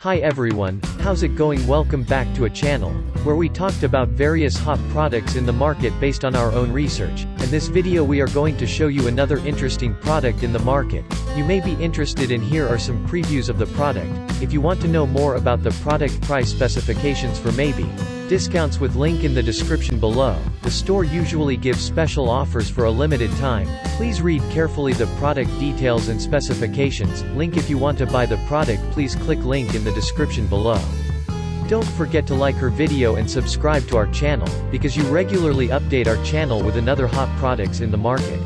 Hi everyone, how's it going? Welcome back to a channel where we talked about various hot products in the market based on our own research. In this video we are going to show you another interesting product in the market. You may be interested in. Here are some previews of the product. If you want to know more about the product, price specifications for maybe discounts, with link in the description below. The store usually gives special offers for a limited time. Please read carefully the product details and specifications. Link if you want to buy the product. Please click link in the description below. Don't forget to like our video and subscribe to our channel, because you regularly update our channel with another hot products in the market.